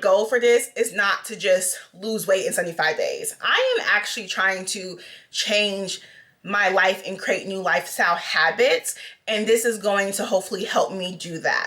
goal for this is not to just lose weight in 75 days. I am actually trying to change my life and create new lifestyle habits, and this is going to hopefully help me do that.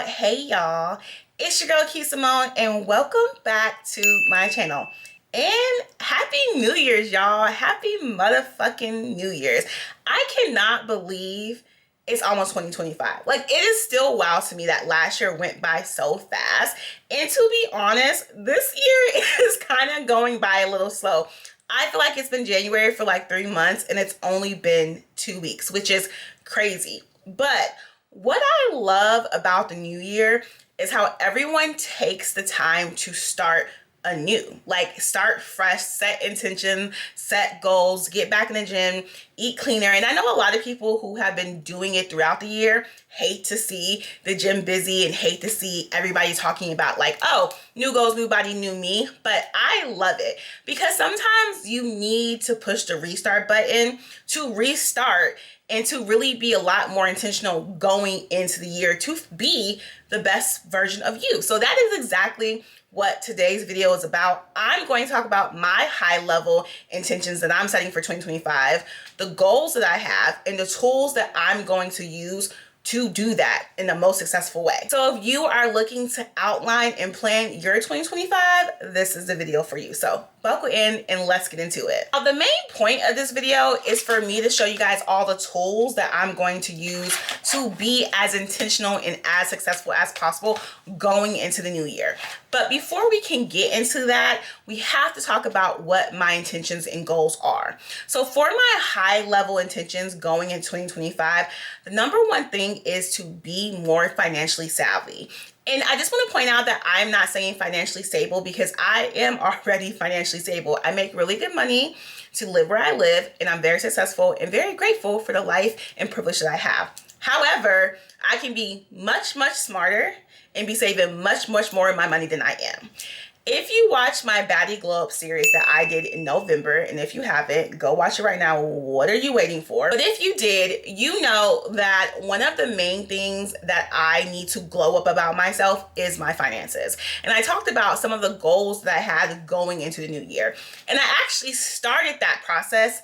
Hey y'all, it's your girl Key Simone, and welcome back to my channel. And happy New Year's, y'all. Happy motherfucking New Year's. I cannot believe it's almost 2025. Like, it is still wild to me that last year went by so fast. And to be honest, this year is kind of going by a little slow. I feel like it's been January for like 3 months and it's only been 2 weeks, which is crazy. But what I love about the new year is how everyone takes the time to start anew, like start fresh, set intention, set goals, get back in the gym, eat cleaner. And I know a lot of people who have been doing it throughout the year hate to see the gym busy and hate to see everybody talking about like, oh, new goals, new body, new me. But I love it because sometimes you need to push the restart button to restart and to really be a lot more intentional going into the year to be the best version of you. So that is exactly what today's video is about. I'm going to talk about my high level intentions that I'm setting for 2025, the goals that I have, and the tools that I'm going to use to do that in the most successful way. So if you are looking to outline and plan your 2025, this is the video for you. So buckle in and let's get into it. Now, the main point of this video is for me to show you guys all the tools that I'm going to use to be as intentional and as successful as possible going into the new year. But before we can get into that, we have to talk about what my intentions and goals are. So for my high level intentions going in 2025, the number one thing is to be more financially savvy. And I just want to point out that I'm not saying financially stable because I am already financially stable. I make really good money to live where I live, and I'm very successful and very grateful for the life and privilege that I have. However, I can be much, much smarter and be saving much, much more of my money than I am. If you watch my Baddie Glow Up series that I did in November, and if you haven't, go watch it right now. What are you waiting for? But if you did, you know that one of the main things that I need to glow up about myself is my finances. And I talked about some of the goals that I had going into the new year. And I actually started that process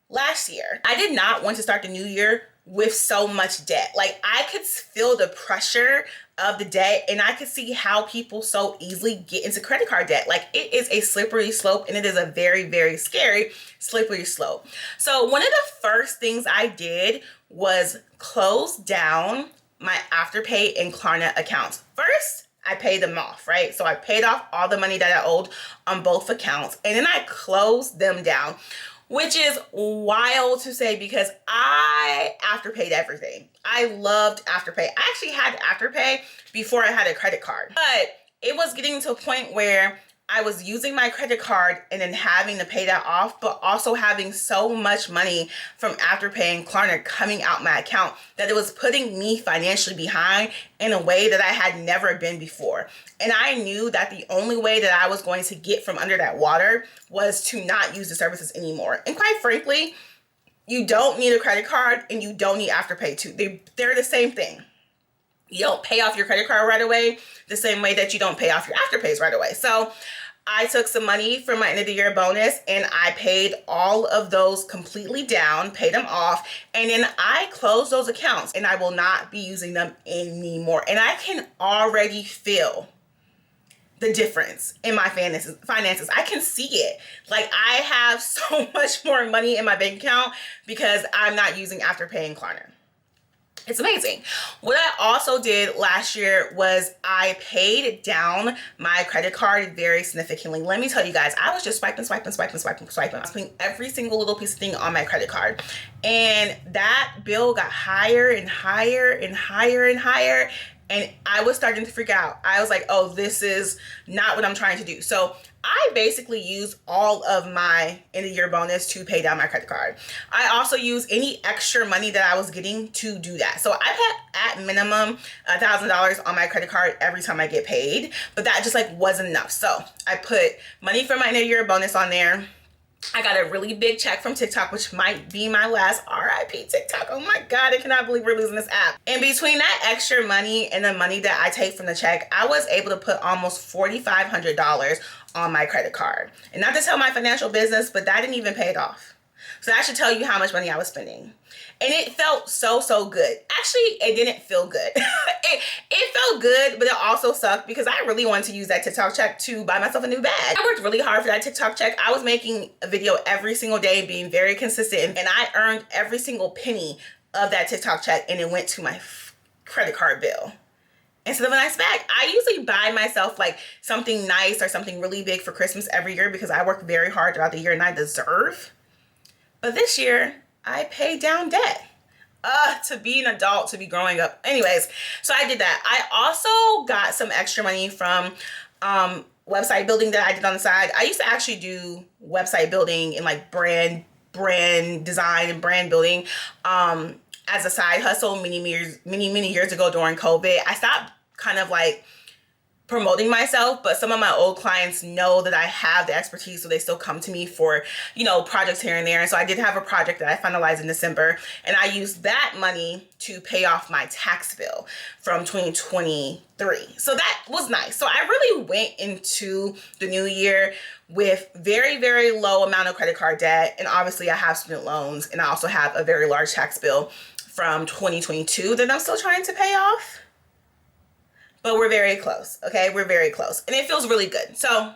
last year. I did not want to start the new year with so much debt. Like, I could feel the pressure of the debt, and I could see how people so easily get into credit card debt. Like, it is a slippery slope, and it is a very, very scary slippery slope. So one of the first things I did was close down my Afterpay and Klarna accounts. First, I paid them off, right? So I paid off all the money that I owed on both accounts, and then I closed them down, which is wild to say because I Afterpaid everything. I loved Afterpay. I actually had Afterpay before I had a credit card, but it was getting to a point where I was using my credit card and then having to pay that off, but also having so much money from Afterpay and Klarna coming out my account that it was putting me financially behind in a way that I had never been before. And I knew that the only way that I was going to get from under that water was to not use the services anymore. And quite frankly, you don't need a credit card and you don't need Afterpay too. They're the same thing. You don't pay off your credit card right away the same way that you don't pay off your Afterpays right away. So I took some money from my end of the year bonus and I paid all of those completely down, paid them off, and then I closed those accounts and I will not be using them anymore. And I can already feel the difference in my finances. I can see it. Like, I have so much more money in my bank account because I'm not using Afterpay and Klarna. It's amazing. What I also did last year was I paid down my credit card very significantly. Let me tell you guys, I was just swiping. I was putting every single little piece of thing on my credit card. And that bill got higher and higher and higher and higher. And I was starting to freak out. I was like, oh, this is not what I'm trying to do. So I basically use all of my end of year bonus to pay down my credit card. I also use any extra money that I was getting to do that. So I've had at minimum $1,000 on my credit card every time I get paid, but that just like wasn't enough. So I put money from my end of year bonus on there. I got a really big check from TikTok, which might be my last RIP TikTok. Oh my God, I cannot believe we're losing this app. And between that extra money and the money that I take from the check, I was able to put almost $4,500 on my credit card. And not to tell my financial business, but that didn't even pay it off. So that should tell you how much money I was spending. And it felt so good. Actually, it didn't feel good. it felt good, but it also sucked because I really wanted to use that TikTok check to buy myself a new bag. I worked really hard for that TikTok check. I was making a video every single day, being very consistent, and I earned every single penny of that TikTok check, and it went to my credit card bill instead of a nice bag. I usually buy myself like something nice or something really big for Christmas every year because I work very hard throughout the year and I deserve. But this year, I paid down debt. To be an adult, to be growing up. Anyways, so I did that. I also got some extra money from website building that I did on the side. I used to actually do website building and like brand design and brand building as a side hustle many years ago during COVID. I stopped kind of like promoting myself, but some of my old clients know that I have the expertise, so they still come to me for, you know, projects here and there. And so I did have a project that I finalized in December, and I used that money to pay off my tax bill from 2023. So that was nice. So I really went into the new year with very low amount of credit card debt, and obviously I have student loans, and I also have a very large tax bill from 2022 that I'm still trying to pay off. But we're very close, okay? We're very close. And it feels really good. So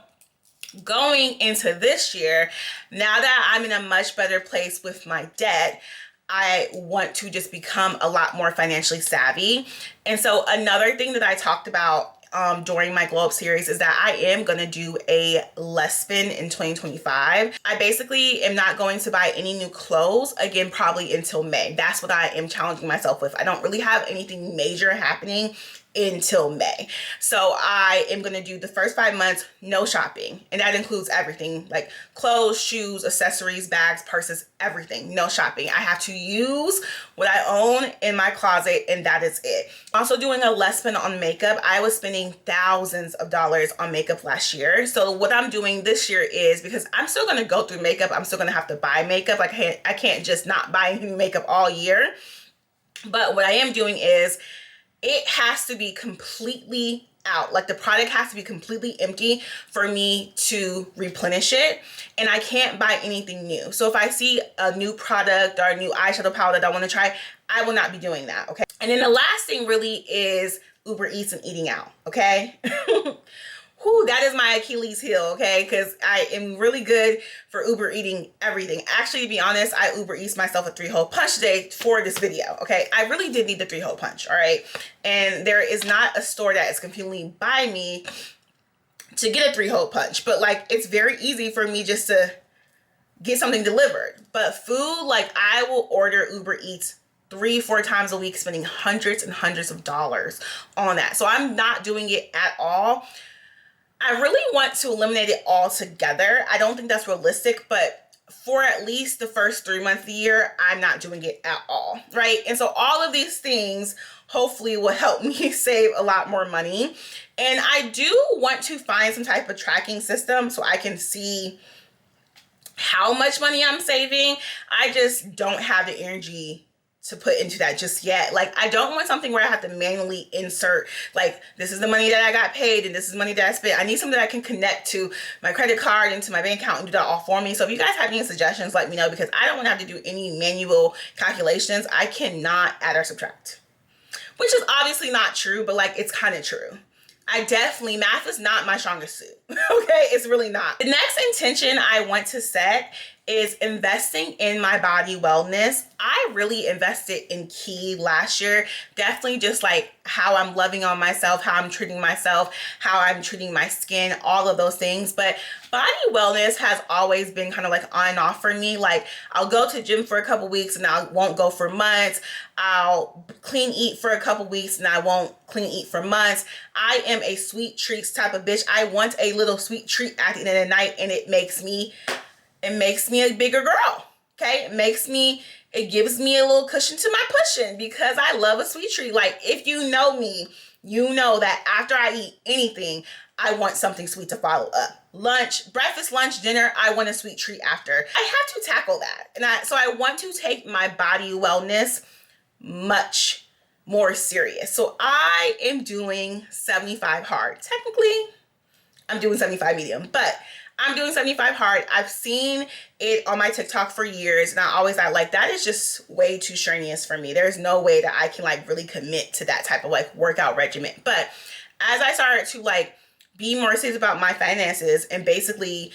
going into this year, now that I'm in a much better place with my debt, I want to just become a lot more financially savvy. And so another thing that I talked about during my glow up series is that I am going to do a less spend in 2025. I basically am not going to buy any new clothes again, probably until May. That's what I am challenging myself with. I don't really have anything major happening until May. So I am going to do the first 5 months, no shopping. And that includes everything like clothes, shoes, accessories, bags, purses, everything. No shopping. I have to use what I own in my closet, and that is it. Also doing a less spend on makeup. I was spending thousands of dollars on makeup last year. So what I'm doing this year is, because I'm still going to go through makeup, I'm still going to have to buy makeup. Like I can't just not buy any makeup all year. But what I am doing is, it has to be completely out. Like the product has to be completely empty for me to replenish it. And I can't buy anything new. So if I see a new product or a new eyeshadow palette that I want to try, I will not be doing that, okay? And then the last thing really is Uber Eats and eating out, okay? Whew, that is my Achilles heel, okay? Because I am really good for Uber eating everything. Actually, to be honest, I Uber Eats myself a 3-hole punch today for this video, okay? I really did need the 3-hole punch, all right? And there is not a store that is completely by me to get a 3-hole punch. But, like, it's very easy for me just to get something delivered. But food, like, I will order Uber Eats 3-4 times a week, spending hundreds and hundreds of dollars on that. So I'm not doing it at all. I really want to eliminate it altogether. I don't think that's realistic, but for at least the first 3 months of the year, I'm not doing it at all, right? And so all of these things hopefully will help me save a lot more money. And I do want to find some type of tracking system so I can see how much money I'm saving. I just don't have the energy to put into that just yet. Like, I don't want something where I have to manually insert, like, this is the money that I got paid and this is money that I spent. I need something that I can connect to my credit card and to my bank account and do that all for me. So if you guys have any suggestions, let me know, because I don't want to have to do any manual calculations. I cannot add or subtract, which is obviously not true, but like, it's kind of true. Math is not my strongest suit. Okay, it's really not. The next intention I want to set is investing in my body wellness. I really invested in Key last year. Definitely just like how I'm loving on myself, how I'm treating myself, how I'm treating my skin, all of those things. But body wellness has always been kind of like on and off for me. Like, I'll go to the gym for a couple weeks and I won't go for months. I'll clean eat for a couple weeks and I won't clean eat for months. I am a sweet treats type of bitch. I want a little sweet treat at the end of the night, and it makes me a bigger girl. Okay, it gives me a little cushion to my pushing, because I love a sweet treat. Like, if you know me, you know that after I eat anything, I want something sweet to follow up. Lunch, breakfast, lunch, dinner, I want a sweet treat after. I have to tackle that. So I want to take my body wellness much more serious. So I am doing 75 hard. Technically, I'm doing 75 medium, but I'm doing 75 hard. I've seen it on my TikTok for years, and I always thought, like, that is just way too strenuous for me. There's no way that I can like really commit to that type of like workout regimen. But as I started to like be more serious about my finances and basically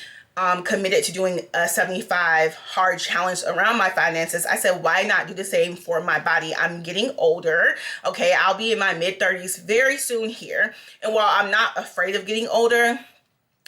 committed to doing a 75 hard challenge around my finances, I said, why not do the same for my body? I'm getting older. Okay, I'll be in my mid-30s very soon here. And while I'm not afraid of getting older,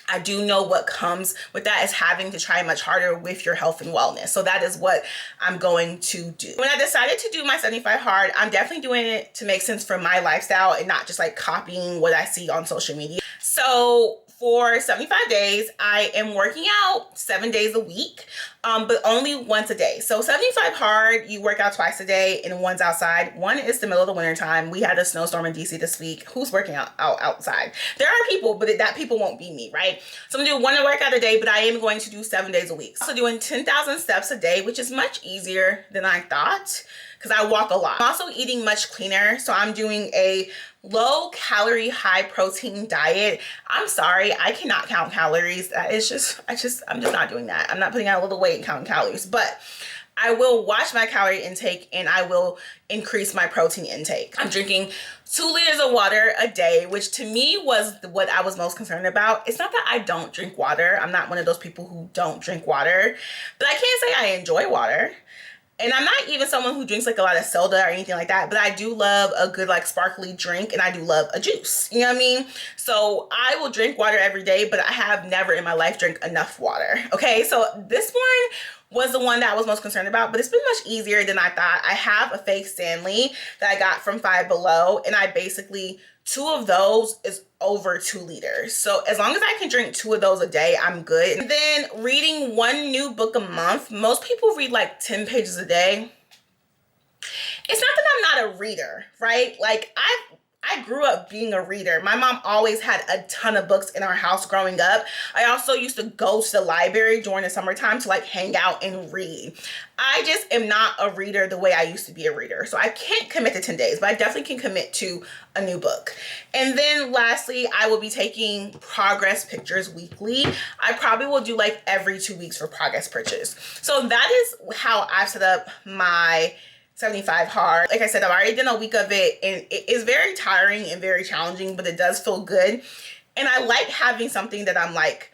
I do know what comes with that is having to try much harder with your health and wellness. So that is what I'm going to do. When I decided to do my 75 hard, I'm definitely doing it to make sense for my lifestyle and not just like copying what I see on social media. So for 75 days, I am working out 7 days a week, but only once a day. So 75 hard, you work out twice a day and one's outside. One is the middle of the winter time. We had a snowstorm in DC this week. Who's working out outside? There are people, but that people won't be me, right? So I'm gonna do one workout a day, but I am going to do 7 days a week. Also doing 10,000 steps a day, which is much easier than I thought because I walk a lot. I'm also eating much cleaner. So I'm doing a low calorie, high protein diet. I'm sorry, I cannot count calories. That is I'm just not doing that. I'm not putting out a little weight and counting calories, but I will watch my calorie intake and I will increase my protein intake. I'm drinking 2 liters of water a day, which to me was what I was most concerned about. It's not that I don't drink water. I'm not one of those people who don't drink water, but I can't say I enjoy water. And I'm not even someone who drinks like a lot of soda or anything like that, but I do love a good like sparkly drink and I do love a juice, you know what I mean? So I will drink water every day, but I have never in my life drank enough water, okay? So this one was the one that I was most concerned about, but it's been much easier than I thought. I have a fake Stanley that I got from Five Below, and I basically, 2 of those is over 2 liters. So as long as I can drink 2 of those a day, I'm good. And then reading 1 new book a month. Most people read like 10 pages a day. It's not that I'm not a reader, right? Like I grew up being a reader. My mom always had a ton of books in our house growing up. I also used to go to the library during the summertime to like hang out and read. I just am not a reader the way I used to be a reader. So I can't commit to 10 days, but I definitely can commit to a new book. And then lastly, I will be taking progress pictures weekly. I probably will do like every 2 weeks for progress pictures. So that is how I've set up my 75 hard. Like I said, I've already done a week of it and it is very tiring and very challenging, but it does feel good. And I like having something that I'm like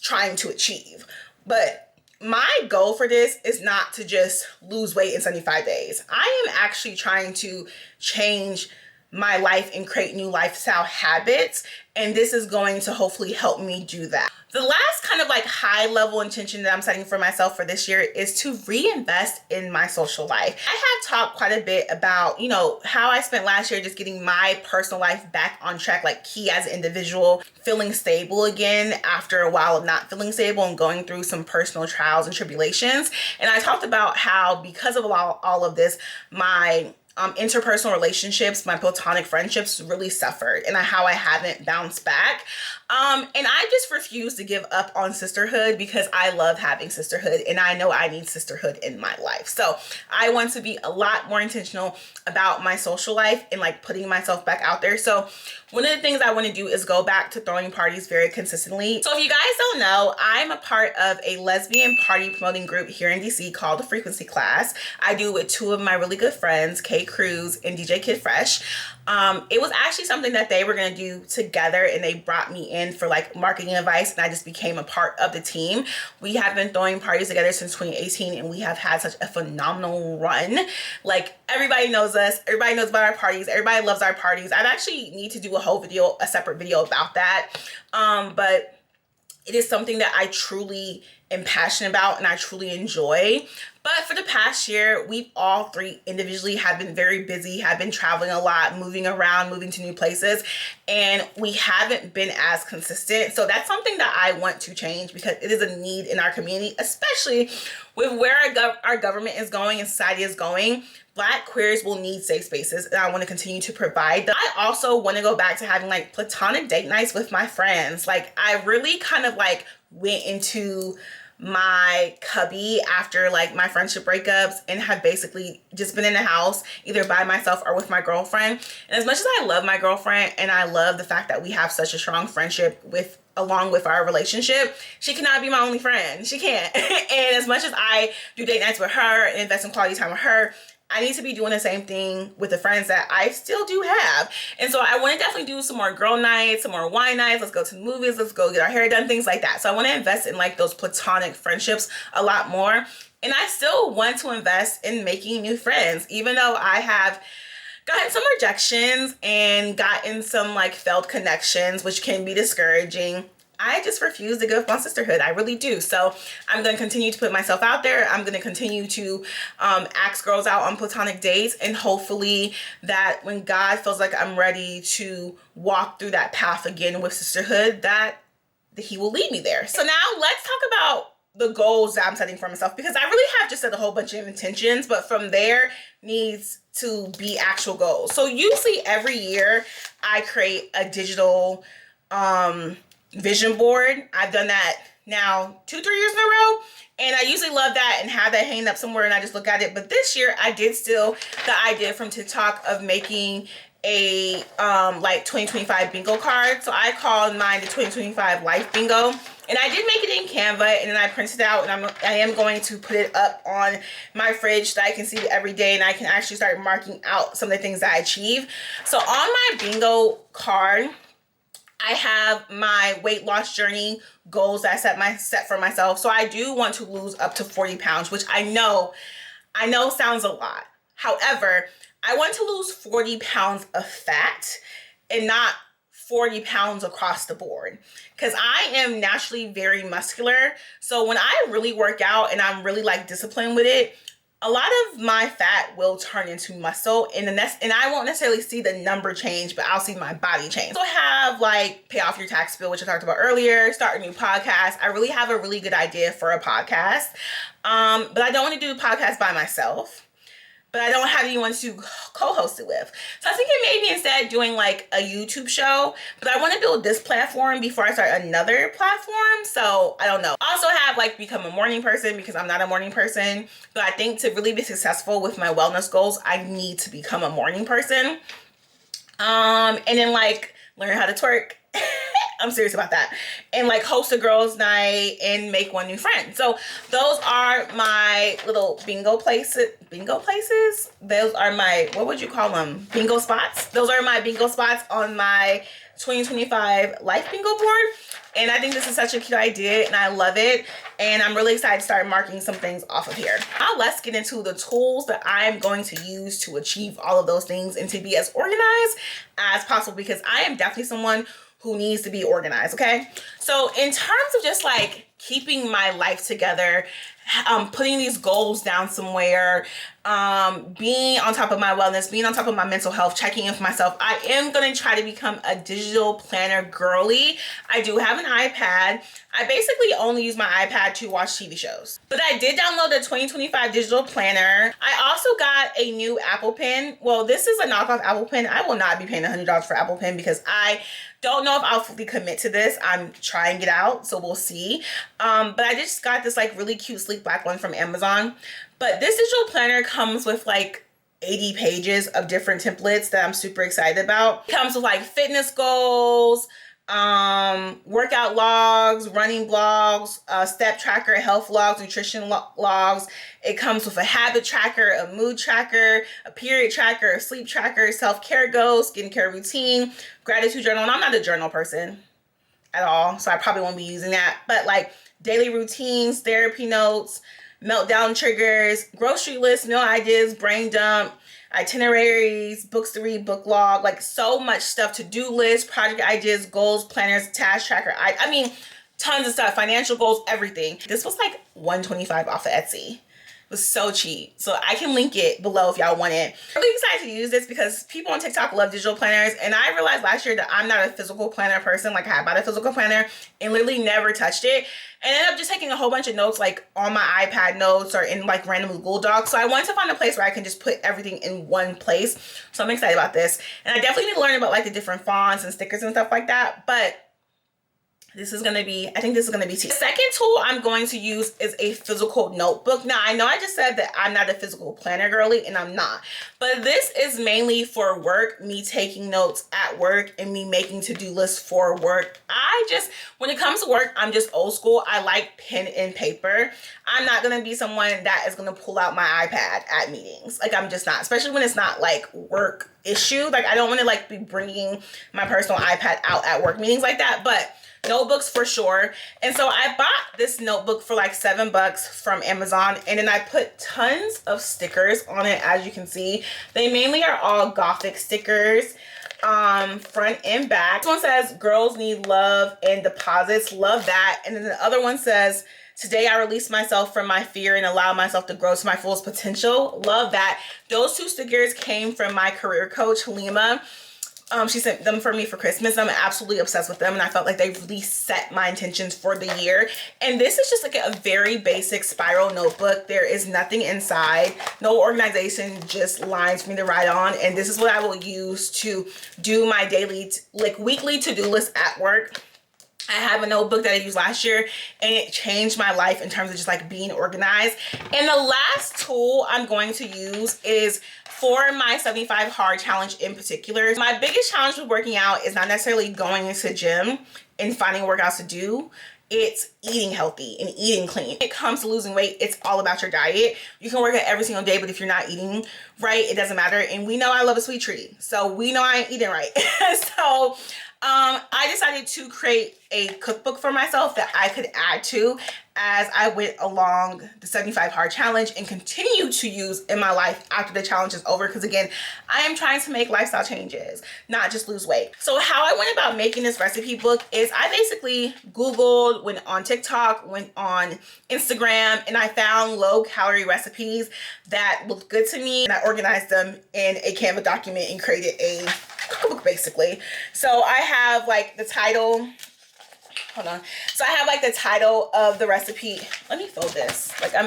trying to achieve. But my goal for this is not to just lose weight in 75 days. I am actually trying to change my life and create new lifestyle habits. And this is going to hopefully help me do that. The last kind of like high level intention that I'm setting for myself for this year is to reinvest in my social life. I have talked quite a bit about, you know, how I spent last year just getting my personal life back on track, like key as an individual, feeling stable again after a while of not feeling stable and going through some personal trials and tribulations. And I talked about how because of all of this, my interpersonal relationships, my platonic friendships really suffered and how I haven't bounced back. And I just refuse to give up on sisterhood because I love having sisterhood and I know I need sisterhood in my life. So I want to be a lot more intentional about my social life and like putting myself back out there. So one of the things I want to do is go back to throwing parties very consistently. So if you guys don't know, I'm a part of a lesbian party promoting group here in DC called the Frequency Class. I do it with 2 of my really good friends, Kay Cruz and DJ Kid Fresh. It was actually something that they were going to do together and they brought me in for like marketing advice and I just became a part of the team. We have been throwing parties together since 2018 and we have had such a phenomenal run. Like everybody knows us, everybody knows about our parties, everybody loves our parties. I actually need to do a separate video about that. But it is something that I truly am passionate about and I truly enjoy. But for the past year, we all three individually have been very busy, have been traveling a lot, moving around, moving to new places, and we haven't been as consistent. So that's something that I want to change because it is a need in our community, especially with where our government is going and society is going. Black queers will need safe spaces, and I want to continue to provide them. I also want to go back to having like platonic date nights with my friends. Like I really kind of like went into my cubby after like my friendship breakups and have basically just been in the house either by myself or with my girlfriend. And as much as I love my girlfriend and I love the fact that we have such a strong friendship along with our relationship, she cannot be my only friend. She can't. And as much as I do date nights with her and invest in quality time with her, I need to be doing the same thing with the friends that I still do have. And so I want to definitely do some more girl nights, some more wine nights. Let's go to the movies. Let's go get our hair done, things like that. So I want to invest in like those platonic friendships a lot more. And I still want to invest in making new friends, even though I have gotten some rejections and gotten some like failed connections, which can be discouraging. I just refuse to give up on sisterhood. I really do. So I'm going to continue to put myself out there. I'm going to continue to ask girls out on platonic dates, and hopefully that when God feels like I'm ready to walk through that path again with sisterhood, that he will lead me there. So now let's talk about the goals that I'm setting for myself, because I really have just set a whole bunch of intentions, but from there needs to be actual goals. So usually every year I create a digital vision board. I've done that now 2-3 years in a row, and I usually love that and have that hanging up somewhere and I just look at it. But this year I did steal the idea from TikTok of making a like 2025 bingo card. So I called mine the 2025 life bingo, and I did make it in Canva, and then I printed it out, and I am going to put it up on my fridge so I can see it every day and I can actually start marking out some of the things that I achieve. So on my bingo card I have my weight loss journey goals that I set for myself. So I do want to lose up to 40 pounds, which I know sounds a lot. However, I want to lose 40 pounds of fat and not 40 pounds across the board, because I am naturally very muscular. So when I really work out and I'm really like disciplined with it, a lot of my fat will turn into muscle, and I won't necessarily see the number change, but I'll see my body change. So have like pay off your tax bill, which I talked about earlier, start a new podcast. I really have a really good idea for a podcast. But I don't want to do the podcast by myself, but I don't have anyone to co-host it with. So I think it may be instead doing like a YouTube show, but I want to build this platform before I start another platform. So I don't know. I also have like become a morning person, because I'm not a morning person, but I think to really be successful with my wellness goals, I need to become a morning person. And then like learn how to twerk. I'm serious about that. And like host a girls' night and make one new friend. So those are my little bingo places. Those are my, what would you call them? Bingo spots. Those are my bingo spots on my 2025 life bingo board. And I think this is such a cute idea and I love it. And I'm really excited to start marking some things off of here. Now let's get into the tools that I'm going to use to achieve all of those things and to be as organized as possible, because I am definitely someone who needs to be organized, okay? So in terms of just like keeping my life together, putting these goals down somewhere, being on top of my wellness, being on top of my mental health, checking in for myself, I am gonna try to become a digital planner girly. I do have an iPad. I basically only use my iPad to watch TV shows. But I did download the 2025 digital planner. I also got a new Apple Pen. Well, this is a knockoff Apple Pen. I will not be paying $100 for Apple Pen because I don't know if I'll fully commit to this. I'm trying it out, so we'll see. But I just got this like really cute sleek black one from Amazon. But this digital planner comes with like 80 pages of different templates that I'm super excited about. It comes with like fitness goals, workout logs, running blogs, step tracker, health logs, nutrition logs. It comes with a habit tracker, a mood tracker, a period tracker, a sleep tracker, self-care goals, skincare routine, gratitude journal. And I'm not a journal person at all, so I probably won't be using that. But like daily routines, therapy notes, meltdown triggers, grocery list, meal ideas, brain dump, itineraries, books to read, book log, like so much stuff, to-do list, project ideas, goals, planners, task tracker. I mean, tons of stuff, financial goals, everything. This was like $125 off of Etsy. It was so cheap. So I can link it below if y'all want it. I'm really excited to use this because people on TikTok love digital planners, and I realized last year that I'm not a physical planner person. Like, I bought a physical planner and literally never touched it, and ended up just taking a whole bunch of notes like on my iPad notes or in like random Google Docs. So I wanted to find a place where I can just put everything in one place. So I'm excited about this, and I definitely need to learn about like the different fonts and stickers and stuff like that. But this is gonna be, I think this is gonna be tea. The second tool I'm going to use is a physical notebook. Now, I know I just said that I'm not a physical planner girly, and I'm not, but this is mainly for work, me taking notes at work and me making to-do lists for work. When it comes to work, I'm just old school. I like pen and paper. I'm not gonna be someone that is gonna pull out my iPad at meetings. Like, I'm just not, especially when it's not like work issue. Like, I don't wanna like be bringing my personal iPad out at work meetings like that, but notebooks for sure. And so I bought this notebook for like $7 from Amazon, and then I put tons of stickers on it. As you can see, they mainly are all Gothic stickers, front and back. This one says girls need love and deposits, love that. And then the other one says, today I release myself from my fear and allow myself to grow to my fullest potential, love that. Those two stickers came from my career coach, Halima. She sent them for me for Christmas. I'm absolutely obsessed with them, and I felt like they really set my intentions for the year. And this is just like a very basic spiral notebook. There is nothing inside, no organization, just lines for me to write on. And this is what I will use to do my daily, like weekly to-do list at work. I have a notebook that I used last year, and it changed my life in terms of just like being organized. And the last tool I'm going to use is for my 75 hard challenge in particular. My biggest challenge with working out is not necessarily going into the gym and finding workouts to do. It's eating healthy and eating clean. When it comes to losing weight, it's all about your diet. You can work out every single day, but if you're not eating right, it doesn't matter. And we know I love a sweet treat, so we know I ain't eating right. So I decided to create a cookbook for myself that I could add to as I went along the 75 hard challenge and continue to use in my life after the challenge is over. Because again, I am trying to make lifestyle changes, not just lose weight. So how I went about making this recipe book is I basically Googled, went on TikTok, went on Instagram, and I found low calorie recipes that looked good to me, and I organized them in a Canva document and created a cookbook basically. So I have like the title, hold on. So I have like the title of the recipe. Let me fold this. Like so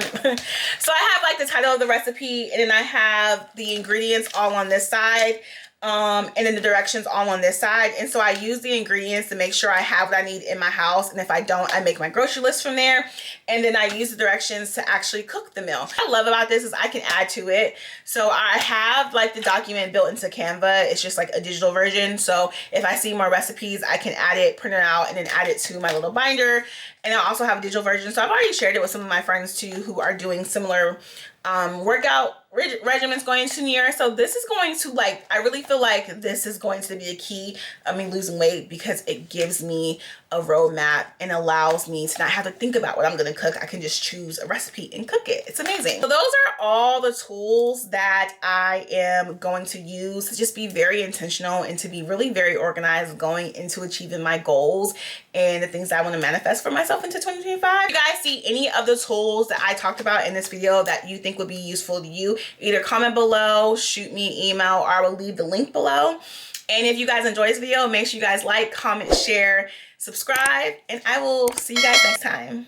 I have like the title of the recipe, and then I have the ingredients all on this side. And then the directions all on this side. And so I use the ingredients to make sure I have what I need in my house. And if I don't, I make my grocery list from there. And then I use the directions to actually cook the meal. What I love about this is I can add to it. So I have like the document built into Canva. It's just like a digital version. So if I see more recipes, I can add it, print it out, and then add it to my little binder. And I also have a digital version. So I've already shared it with some of my friends too who are doing similar workout regimens going into New Year. So this is going to like, I really feel like this is going to be a key of me losing weight, because it gives me a roadmap and allows me to not have to think about what I'm going to cook. I can just choose a recipe and cook it. It's amazing. So those are all the tools that I am going to use to just be very intentional and to be really very organized going into achieving my goals and the things that I want to manifest for myself into 2025. If you guys see any of the tools that I talked about in this video that you think would be useful to you, either comment below, shoot me an email, or I will leave the link below. And if you guys enjoy this video, make sure you guys like, comment, share, subscribe, and I will see you guys next time.